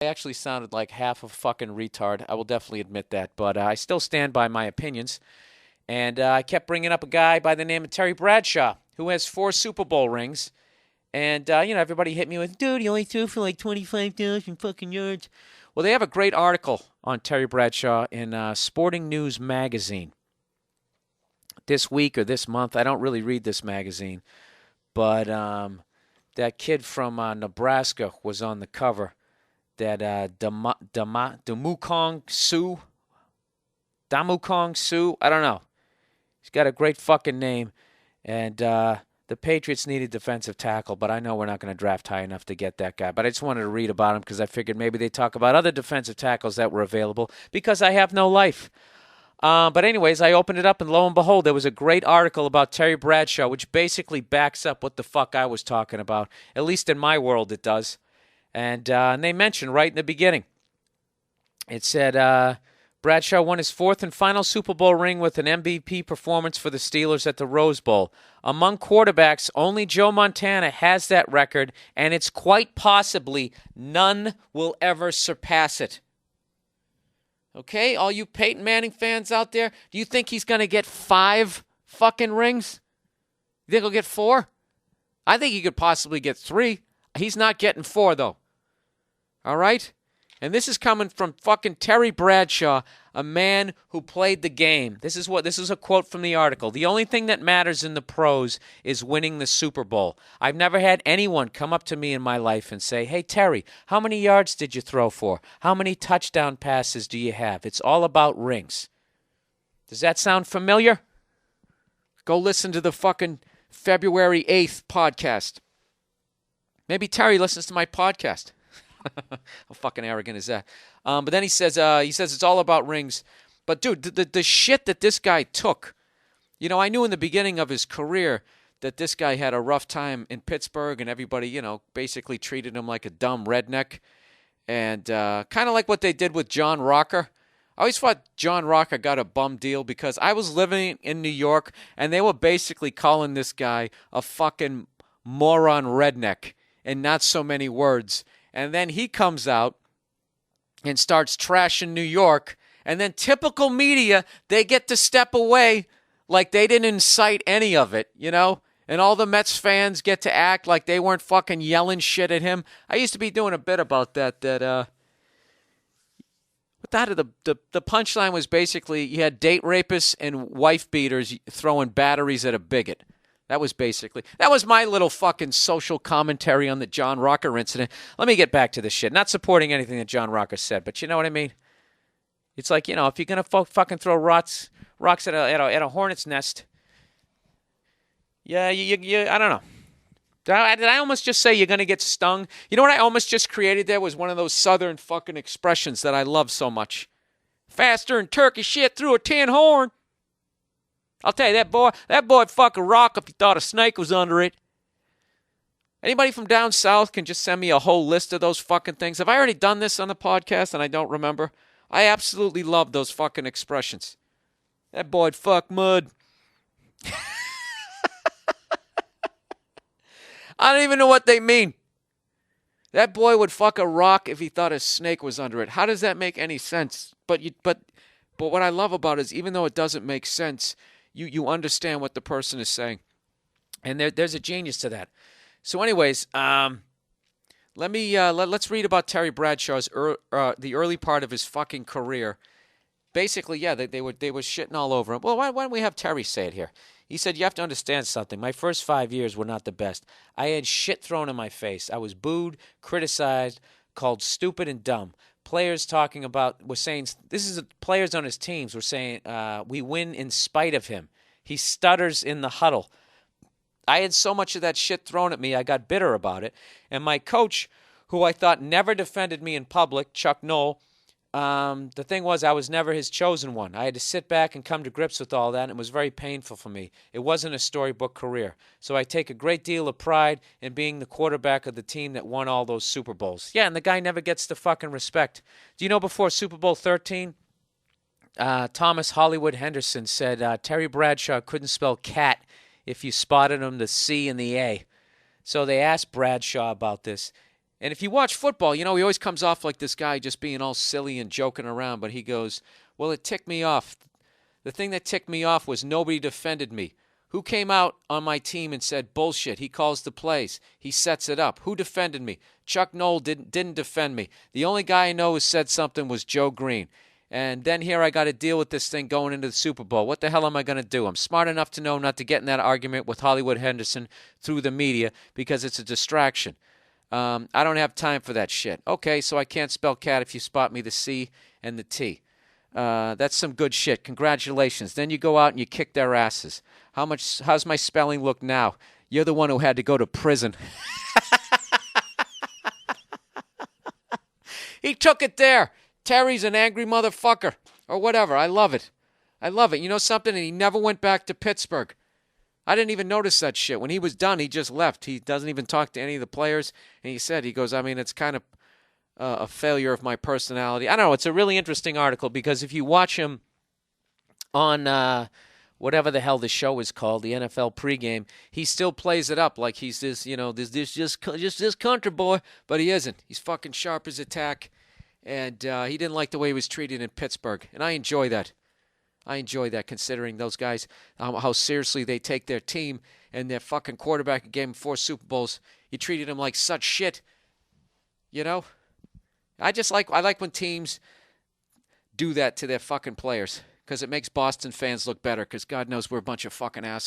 I actually sounded like half a fucking retard. I will definitely admit that, but I still stand by my opinions. And I kept bringing up a guy by the name of Terry Bradshaw, who has 4 Super Bowl rings. And, everybody hit me with, dude, he only threw for like 25,000 fucking yards. Well, they have a great article on Terry Bradshaw in Sporting News magazine this week or this month. I don't really read this magazine, but that kid from Nebraska was on the cover. That Damukong Su, I don't know. He's got a great fucking name, and the Patriots needed defensive tackle, but I know we're not going to draft high enough to get that guy. But I just wanted to read about him because I figured maybe they'd talk about other defensive tackles that were available because I have no life. But anyways, I opened it up, and lo and behold, there was a great article about Terry Bradshaw, which basically backs up what the fuck I was talking about. At least in my world, it does. And they mentioned right in the beginning, it said Bradshaw won his 4th and final Super Bowl ring with an MVP performance for the Steelers at the Rose Bowl. Among quarterbacks, only Joe Montana has that record, and it's quite possibly none will ever surpass it. Okay, all you Peyton Manning fans out there, do you think he's going to get 5 fucking rings? You think he'll get 4? I think he could possibly get 3. He's not getting 4, though. All right? And this is coming from fucking Terry Bradshaw, a man who played the game. This is a quote from the article. The only thing that matters in the pros is winning the Super Bowl. I've never had anyone come up to me in my life and say, hey, Terry, how many yards did you throw for? How many touchdown passes do you have? It's all about rings. Does that sound familiar? Go listen to the fucking February 8th podcast. Maybe Terry listens to my podcast. How fucking arrogant is that? But then he says it's all about rings. But dude, the shit that this guy took, I knew in the beginning of his career that this guy had a rough time in Pittsburgh, and everybody, basically treated him like a dumb redneck, and kind of like what they did with John Rocker. I always thought John Rocker got a bum deal because I was living in New York, and they were basically calling this guy a fucking moron redneck, in not so many words. And then he comes out and starts trashing New York. And then typical media, they get to step away like they didn't incite any of it, And all the Mets fans get to act like they weren't fucking yelling shit at him. I used to be doing a bit about that the punchline was basically you had date rapists and wife beaters throwing batteries at a bigot. That was my little fucking social commentary on the John Rocker incident. Let me get back to this shit. Not supporting anything that John Rocker said, but you know what I mean? It's like, if you're going to fucking throw rocks at a hornet's nest, yeah, I don't know. Did I almost just say you're going to get stung? You know what I almost just created there was one of those southern fucking expressions that I love so much. Faster than turkey shit through a tin horn. I'll tell you, that boy fuck a rock if he thought a snake was under it. Anybody from down south can just send me a whole list of those fucking things. Have I already done this on the podcast and I don't remember? I absolutely love those fucking expressions. That boy'd fuck mud. I don't even know what they mean. That boy would fuck a rock if he thought a snake was under it. How does that make any sense? But what I love about it is even though it doesn't make sense, you understand what the person is saying. And there's a genius to that. So anyways, let's read about Terry Bradshaw's the early part of his fucking career. Basically, yeah, they were shitting all over him. Well, why don't we have Terry say it here? He said, you have to understand something. My first 5 years were not the best. I had shit thrown in my face. I was booed, criticized, called stupid and dumb. Players were saying, players on his teams were saying, we win in spite of him. He stutters in the huddle. I had so much of that shit thrown at me, I got bitter about it. And my coach, who I thought never defended me in public, Chuck Noll, the thing was I was never his chosen one. I had to sit back and come to grips with all that, and it was very painful for me. It wasn't a storybook career. So I take a great deal of pride in being the quarterback of the team that won all those Super Bowls. Yeah, and the guy never gets the fucking respect. Do you know before Super Bowl 13, Thomas Hollywood Henderson said Terry Bradshaw couldn't spell cat if you spotted him the C and the A. So they asked Bradshaw about this. And if you watch football, he always comes off like this guy just being all silly and joking around. But he goes, well, it ticked me off. The thing that ticked me off was nobody defended me. Who came out on my team and said, bullshit, he calls the plays, he sets it up? Who defended me? Chuck Noll didn't defend me. The only guy I know who said something was Joe Green. And then here I got to deal with this thing going into the Super Bowl. What the hell am I going to do? I'm smart enough to know not to get in that argument with Hollywood Henderson through the media because it's a distraction. I don't have time for that shit. Okay, so I can't spell cat if you spot me the C and the T. That's some good shit. Congratulations. Then you go out and you kick their asses. How's my spelling look now? You're the one who had to go to prison. He took it there. Terry's an angry motherfucker. Or whatever. I love it. I love it. You know something? And he never went back to Pittsburgh. I didn't even notice that shit. When he was done, he just left. He doesn't even talk to any of the players. And he goes, I mean, it's kind of a failure of my personality. I don't know. It's a really interesting article because if you watch him on whatever the hell the show is called, the NFL pregame, he still plays it up like he's this, this country boy, but he isn't. He's fucking sharp as a tack, and he didn't like the way he was treated in Pittsburgh, and I enjoy that. I enjoy that, considering those guys, how seriously they take their team and their fucking quarterback who gave him 4 Super Bowls. He treated him like such shit, I like when teams do that to their fucking players because it makes Boston fans look better because God knows we're a bunch of fucking assholes.